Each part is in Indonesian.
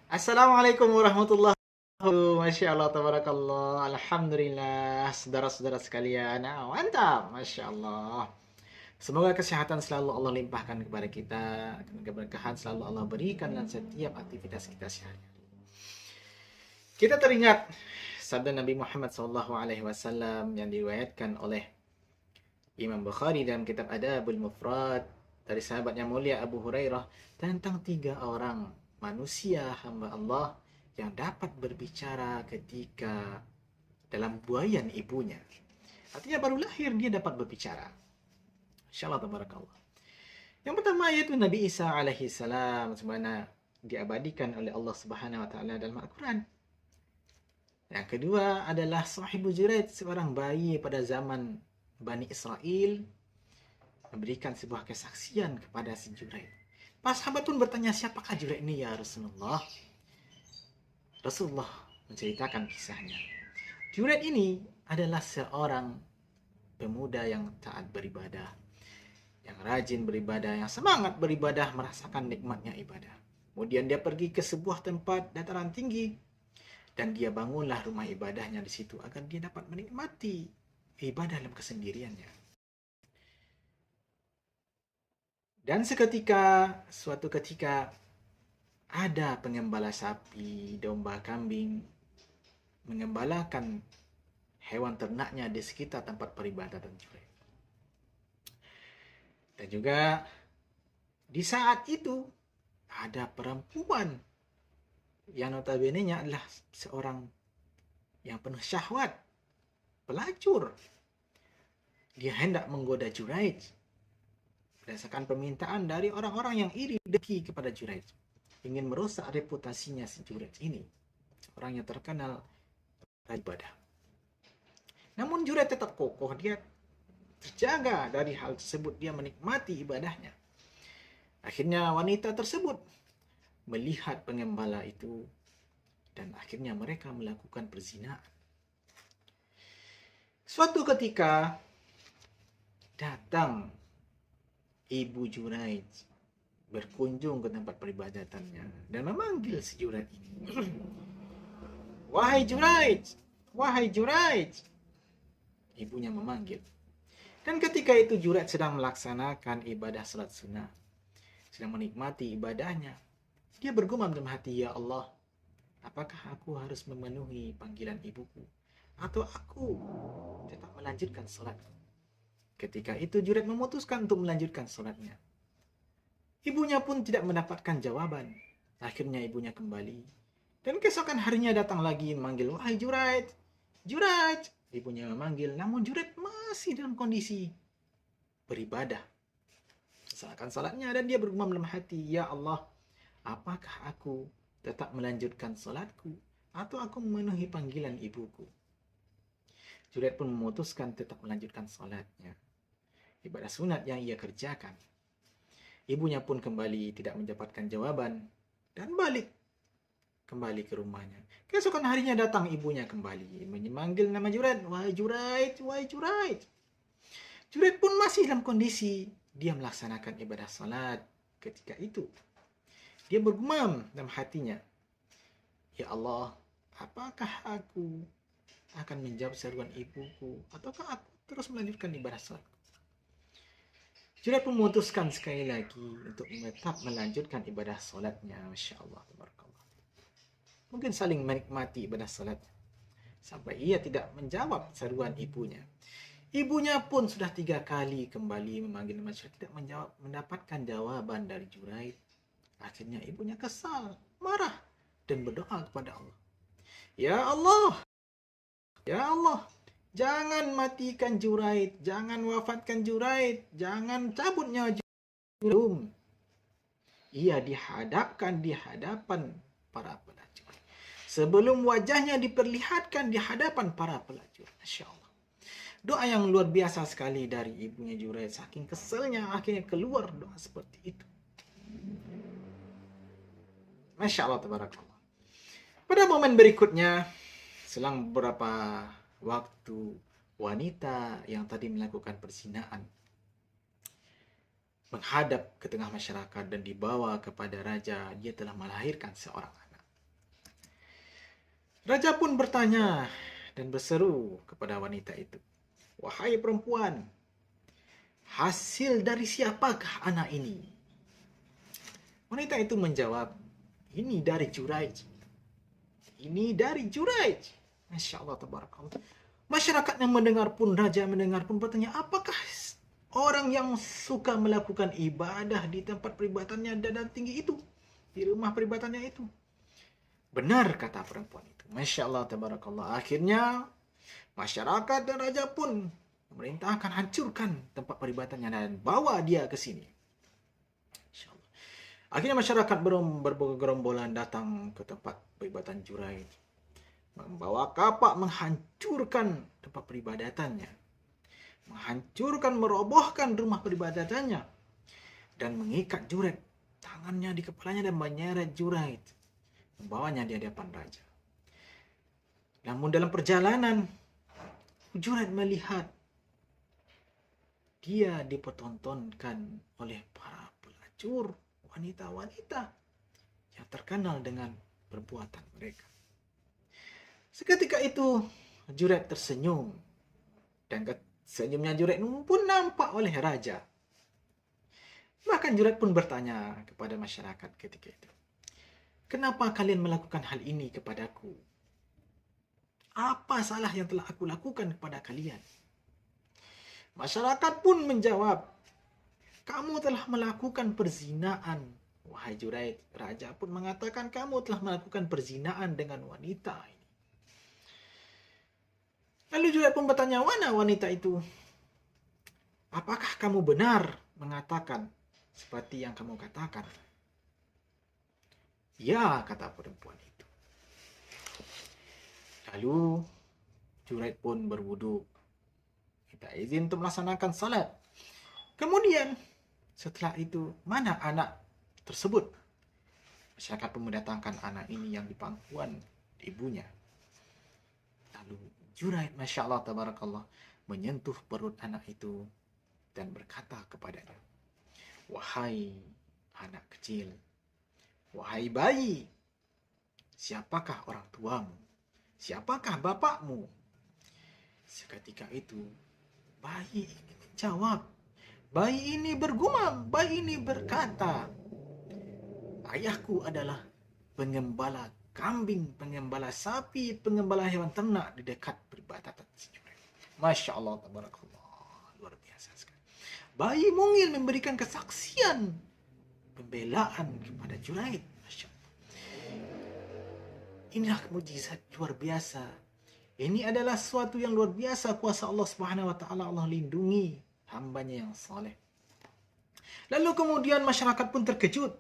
Assalamualaikum warahmatullahi wabarakatuh. Masya Allah, tabarakallah. Alhamdulillah, saudara-saudara sekalian. Mantap, Masya Allah. Semoga kesehatan selalu Allah limpahkan kepada kita. Dan keberkahan selalu Allah berikan dalam setiap aktivitas kita sehari-hari. Kita teringat sabda Nabi Muhammad SAW yang diriwayatkan oleh Imam Bukhari dalam kitab Adabul Mufrad dari sahabat yang mulia Abu Hurairah tentang 3 orang manusia hamba Allah yang dapat berbicara ketika dalam buayan ibunya. Artinya baru lahir dia dapat berbicara. Insyaallah tabarakallah. Yang pertama yaitu Nabi Isa alaihi salam sebagaimana diabadikan oleh Allah Subhanahu wa taala dalam Al-Qur'an. Yang kedua adalah Sahibu Juraid, seorang bayi pada zaman Bani Israel memberikan sebuah kesaksian kepada si Juraid. Para sahabat pun bertanya, siapakah Juraid ini ya Rasulullah? Rasulullah menceritakan kisahnya. Juraid ini adalah seorang pemuda yang taat beribadah, yang rajin beribadah, yang semangat beribadah, merasakan nikmatnya ibadah. Kemudian dia pergi ke sebuah tempat dataran tinggi dan dia bangunlah rumah ibadahnya di situ agar dia dapat menikmati ibadah dalam kesendiriannya. Dan suatu ketika ada pengembala sapi, domba, kambing mengembalakan hewan ternaknya di sekitar tempat peribadatan Juraid. Dan juga di saat itu ada perempuan yang notabene-nya adalah seorang yang penuh syahwat, pelacur. Dia hendak menggoda Juraid berdasarkan permintaan dari orang-orang yang iri dengki kepada Juraid, ingin merusak reputasinya si Juraid ini, orang yang terkenal ibadah. Namun Juraid tetap kokoh, dia terjaga dari hal tersebut, dia menikmati ibadahnya. Akhirnya wanita tersebut melihat pengembala itu dan akhirnya mereka melakukan perzinahan. Suatu ketika datang ibu Juraid berkunjung ke tempat peribadatannya dan memanggil si Juraid ini. Wahai Juraid, wahai Juraid. Ibunya memanggil. Dan ketika itu Juraid sedang melaksanakan ibadah salat sunnah, sedang menikmati ibadahnya. Dia bergumam dalam hati, ya Allah, apakah aku harus memenuhi panggilan ibuku atau aku tetap melanjutkan salatku? Ketika itu Juraid memutuskan untuk melanjutkan salatnya. Ibunya pun tidak mendapatkan jawaban. Akhirnya ibunya kembali. Dan keesokan harinya datang lagi memanggil, wahai Juraid, Juraid. Ibunya memanggil, namun Juraid masih dalam kondisi beribadah. Melaksanakan salatnya dan dia bergumam dalam hati, ya Allah, apakah aku tetap melanjutkan salatku atau aku memenuhi panggilan ibuku? Juraid pun memutuskan tetap melanjutkan salatnya. Ibadah sunat yang ia kerjakan. Ibunya pun kembali tidak mendapatkan jawaban dan balik kembali ke rumahnya. Keesokan harinya datang ibunya kembali memanggil nama Juraid, wahai Juraid, wahai Juraid. Juraid pun masih dalam kondisi dia melaksanakan ibadah salat. Ketika itu dia bergumam dalam hatinya, ya Allah, apakah aku akan menjawab seruan ibuku ataukah aku terus melanjutkan ibadah salat? Juraid pun memutuskan sekali lagi untuk tetap melanjutkan ibadah solatnya. Masya Allah, tabarakallah. Mungkin saling menikmati ibadah solat sampai ia tidak menjawab seruan ibunya. Ibunya pun sudah 3 kali kembali memanggil nama Juraid, tidak mendapatkan jawaban dari Juraid. Akhirnya ibunya kesal, marah, dan berdoa kepada Allah. Ya Allah, ya Allah, jangan matikan Juraid, jangan wafatkan Juraid, jangan cabut nyawa Juraid. Ia dihadapkan di hadapan para pelacur. Sebelum wajahnya diperlihatkan di hadapan para pelacur. Masya Allah. Doa yang luar biasa sekali dari ibunya Juraid. Saking keselnya akhirnya keluar doa seperti itu. Masya Allah, tabarakallah. Pada momen berikutnya, selang beberapa waktu, wanita yang tadi melakukan perzinahan menghadap ke tengah masyarakat dan dibawa kepada raja, dia telah melahirkan seorang anak. Raja pun bertanya dan berseru kepada wanita itu, "Wahai perempuan, hasil dari siapakah anak ini?" Wanita itu menjawab, "Ini dari Juraij. Ini dari Juraij." Masya Allah, tabarakallah. Masyarakat yang mendengar pun, raja mendengar pun bertanya, apakah orang yang suka melakukan ibadah di tempat peribadannya dan tinggi itu, di rumah peribadannya itu? Benar, kata perempuan itu. Masya Allah, tabarakallah. Akhirnya masyarakat dan raja pun memerintahkan hancurkan tempat peribadannya dan bawa dia ke sini. Masya Allah. Akhirnya masyarakat bergerombolan datang ke tempat peribadatan Juraij, membawa kapak menghancurkan tempat peribadatannya, menghancurkan, merobohkan rumah peribadatannya, dan mengikat Juraij tangannya di kepalanya dan menyeret Juraij, membawanya di hadapan raja. Namun dalam perjalanan, Juraij melihat dia dipertontonkan oleh para pelacur wanita-wanita yang terkenal dengan perbuatan mereka. Seketika itu Juraij tersenyum, dan senyumnya Juraij pun nampak oleh raja. Bahkan Juraij pun bertanya kepada masyarakat ketika itu, "Kenapa kalian melakukan hal ini kepadaku? Apa salah yang telah aku lakukan kepada kalian?" Masyarakat pun menjawab, "Kamu telah melakukan perzinaan, wahai Juraij." Raja pun mengatakan, "Kamu telah melakukan perzinaan dengan wanita ini." Lalu Juraij pun bertanya, "Mana wanita itu? Apakah kamu benar mengatakan seperti yang kamu katakan?" "Ya," kata perempuan itu. Lalu Juraij pun berwudu, minta izin untuk melaksanakan salat. Kemudian setelah itu, mana anak tersebut? Masyarakat pun mendatangkan anak ini yang di pangkuan ibunya. Lalu Juraij, Masya Allah, tabarakallah, menyentuh perut anak itu dan berkata kepadanya, "Wahai anak kecil, wahai bayi, siapakah orang tuamu? Siapakah bapakmu?" Seketika itu, bayi ini menjawab. Bayi ini bergumam, bayi ini berkata, "Ayahku adalah pengembala kambing, pengembala sapi, pengembala hewan ternak di dekat peribadatan." Masya Allah, tabarakallah, luar biasa sekali. Bayi mungil memberikan kesaksian pembelaan kepada Juraij. Masya Allah. Inilah mukjizat luar biasa. Ini adalah sesuatu yang luar biasa, kuasa Allah Subhanahu wa taala. Allah lindungi hambanya yang saleh. Lalu kemudian masyarakat pun terkejut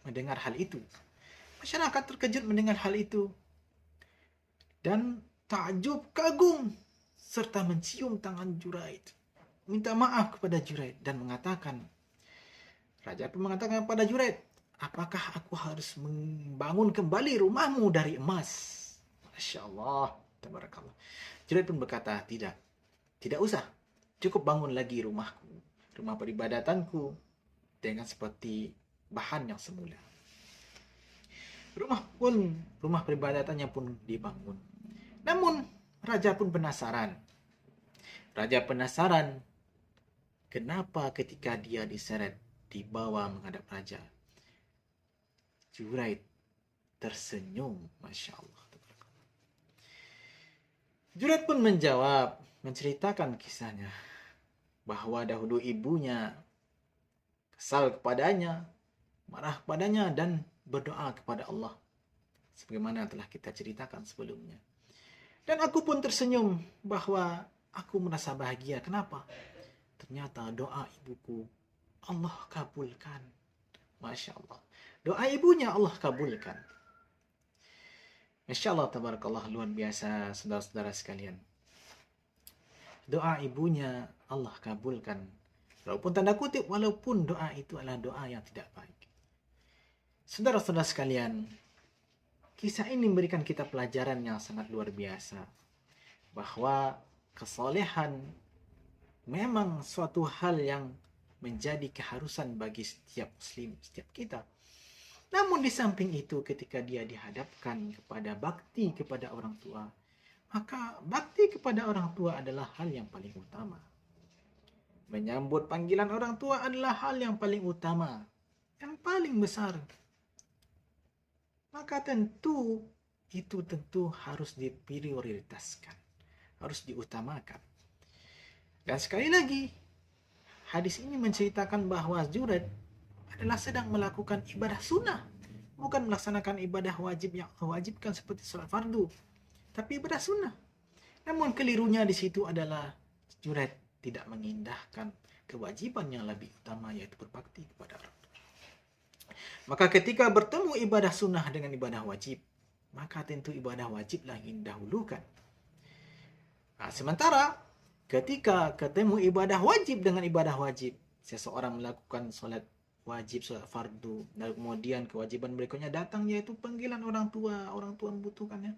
mendengar hal itu. Masyarakat terkejut mendengar hal itu dan takjub, kagum, serta mencium tangan Juraij, minta maaf kepada Juraij dan mengatakan, raja pun mengatakan kepada Juraij, "Apakah aku harus membangun kembali rumahmu dari emas?" Masya Allah, tabarakallah. Juraij pun berkata, tidak usah, cukup bangun lagi rumahku, rumah peribadatanku dengan seperti bahan yang semula. Rumah peribadatannya pun dibangun. Namun raja pun penasaran. Raja penasaran kenapa ketika dia diseret, dibawa menghadap raja, Juraij tersenyum. Masya Allah. Juraij pun menjawab, menceritakan kisahnya, bahwa dahulu ibunya kesal kepadanya, marah kepadanya, dan berdoa kepada Allah, sebagaimana telah kita ceritakan sebelumnya. Dan aku pun tersenyum bahwa aku merasa bahagia. Kenapa? Ternyata doa ibuku Allah kabulkan. Masya Allah. Doa ibunya Allah kabulkan. Masya Allah, tabarakallah, luar biasa saudara-saudara sekalian. Doa ibunya Allah kabulkan. Walaupun tanda kutip, walaupun doa itu adalah doa yang tidak baik. Saudara-saudara sekalian, kisah ini memberikan kita pelajaran yang sangat luar biasa. Bahwa kesolehan memang suatu hal yang menjadi keharusan bagi setiap muslim, setiap kita. Namun di samping itu ketika dia dihadapkan kepada bakti kepada orang tua, maka bakti kepada orang tua adalah hal yang paling utama. Menyambut panggilan orang tua adalah hal yang paling utama, yang paling besar. Maka itu tentu harus diprioritaskan, harus diutamakan. Dan sekali lagi, hadis ini menceritakan bahwa Junaid adalah sedang melakukan ibadah sunnah, bukan melaksanakan ibadah wajib yang Allah wajibkan seperti salat fardu, tapi ibadah sunnah. Namun kelirunya di situ adalah Junaid tidak mengindahkan kewajiban yang lebih utama, yaitu berbakti kepada orang tua. Maka ketika bertemu ibadah sunnah dengan ibadah wajib, maka tentu ibadah wajiblah yang didahulukan. Nah, sementara ketika ketemu ibadah wajib dengan ibadah wajib, seseorang melakukan solat wajib, solat fardu, dan kemudian kewajiban berikutnya datang, yaitu panggilan orang tua membutuhkannya,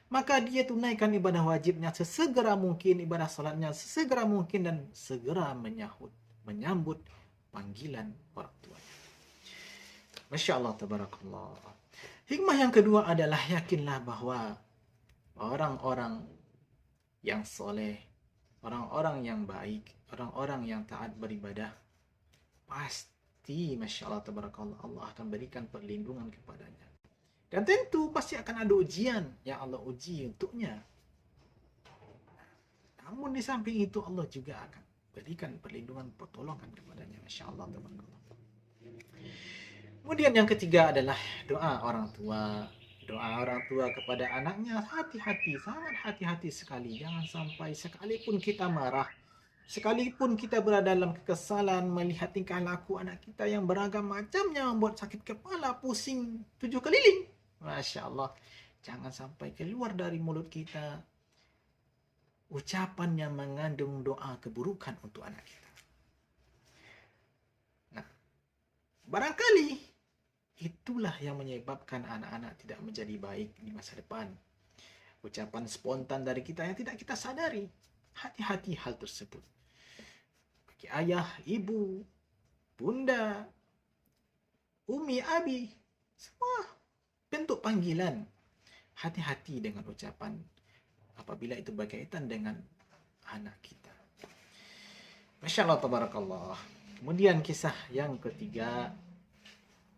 maka dia tunaikan ibadah wajibnya sesegera mungkin, ibadah solatnya sesegera mungkin, dan segera menyambut panggilan orang tuanya. Masya Allah, tabarakallah. Hikmah yang kedua adalah yakinlah bahwa orang-orang yang soleh, orang-orang yang baik, orang-orang yang taat beribadah, pasti, Masya Allah, tabarakallah, Allah akan berikan perlindungan kepadanya. Dan tentu pasti akan ada ujian yang Allah uji untuknya. Namun di samping itu Allah juga akan berikan perlindungan, pertolongan kepadanya. Masya Allah, tabarakallah. Kemudian yang ketiga adalah doa orang tua. Doa orang tua kepada anaknya, hati-hati, sangat hati-hati sekali. Jangan sampai sekalipun kita marah, sekalipun kita berada dalam kekesalan, melihat tingkah laku anak kita yang beragam macamnya membuat sakit kepala, pusing 7 keliling. Masya Allah, jangan sampai keluar dari mulut kita ucapan yang mengandung doa keburukan untuk anak kita. Nah, barangkali itulah yang menyebabkan anak-anak tidak menjadi baik di masa depan. Ucapan spontan dari kita yang tidak kita sadari. Hati-hati hal tersebut. Bagi ayah, ibu, bunda, umi, abi, semua bentuk panggilan. Hati-hati dengan ucapan apabila itu berkaitan dengan anak kita. Masya Allah, tabarakallah. Kemudian kisah yang ketiga,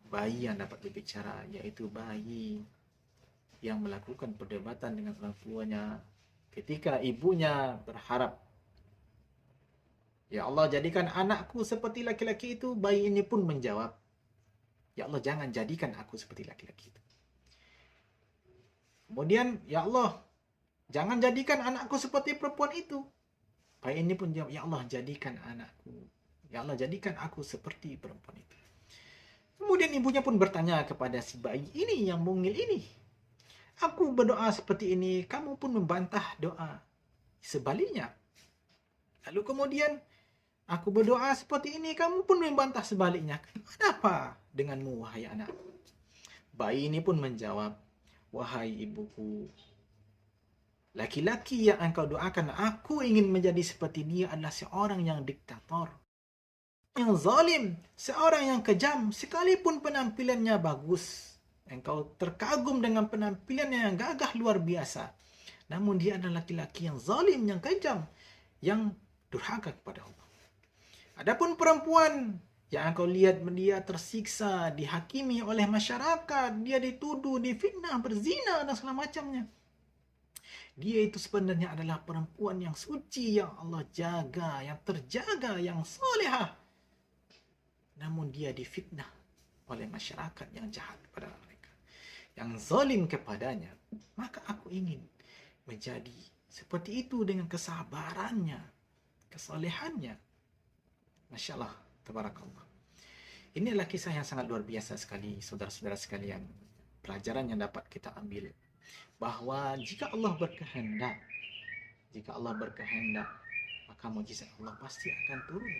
bayi yang dapat berbicara, yaitu bayi yang melakukan perdebatan dengan orang tuanya ketika ibunya berharap, ya Allah, jadikan anakku seperti laki-laki itu. Bayi ini pun menjawab, ya Allah, jangan jadikan aku seperti laki-laki itu. Kemudian, ya Allah, jangan jadikan anakku seperti perempuan itu. Bayi ini pun jawab, ya Allah, jadikan anakku, ya Allah, jadikan aku seperti perempuan itu. Kemudian ibunya pun bertanya kepada si bayi ini yang mungil ini, aku berdoa seperti ini, kamu pun membantah doa sebaliknya. Lalu kemudian, aku berdoa seperti ini, kamu pun membantah sebaliknya. Kenapa denganmu, wahai anakku? Bayi ini pun menjawab, wahai ibuku, laki-laki yang engkau doakan, aku ingin menjadi seperti dia adalah seorang yang diktator, yang zalim, seorang yang kejam. Sekalipun penampilannya bagus, engkau terkagum dengan penampilannya yang gagah luar biasa, namun dia adalah laki-laki yang zalim, yang kejam, yang durhaka kepada Allah. Adapun perempuan yang engkau lihat dia tersiksa, dihakimi oleh masyarakat, dia dituduh, difitnah, berzina dan segala macamnya, dia itu sebenarnya adalah perempuan yang suci, yang Allah jaga, yang terjaga, yang solehah. Namun dia difitnah oleh masyarakat yang jahat kepada mereka, yang zalim kepadanya. Maka aku ingin menjadi seperti itu dengan kesabarannya, kesolehannya. Masya Allah, tabarakallah. Ini adalah kisah yang sangat luar biasa sekali, saudara-saudara sekalian. Pelajaran yang dapat kita ambil, bahwa jika Allah berkehendak, maka mukjizat Allah pasti akan turun.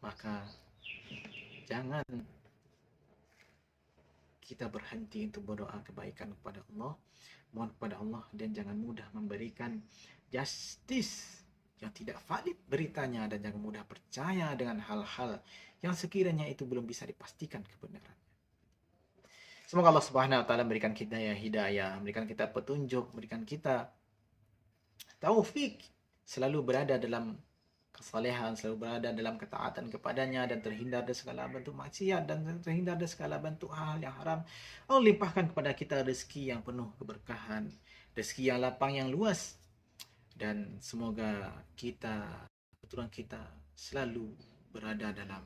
Maka jangan kita berhenti untuk berdoa kebaikan kepada Allah, mohon kepada Allah, dan jangan mudah memberikan justice yang tidak valid beritanya, dan jangan mudah percaya dengan hal-hal yang sekiranya itu belum bisa dipastikan kebenarannya. Semoga Allah Subhanahu wa taala memberikan kita hidayah, memberikan kita petunjuk, memberikan kita taufik selalu berada dalam kesalehan, selalu berada dalam ketaatan kepadanya dan terhindar dari segala bentuk maksiat dan terhindar dari segala bentuk hal yang haram. Allah limpahkan kepada kita rezeki yang penuh keberkahan, rezeki yang lapang yang luas, dan semoga kita, keturunan kita selalu berada dalam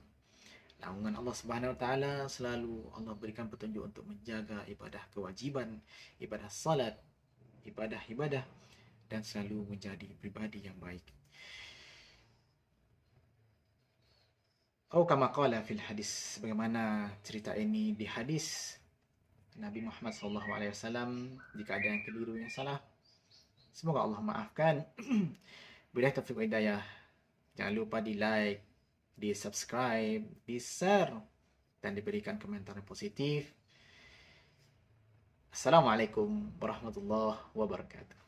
naungan Allah Subhanahu wa taala, selalu Allah berikan petunjuk untuk menjaga ibadah kewajiban, ibadah salat, ibadah dan selalu menjadi pribadi yang baik. Kama qala fil hadis, bagaimana cerita ini di hadis Nabi Muhammad SAW, jika ada yang keliru yang salah, semoga Allah maafkan. Bila taufiq hidayah, jangan lupa di like, di subscribe, di share, dan diberikan komentar yang positif. Assalamualaikum warahmatullahi wabarakatuh.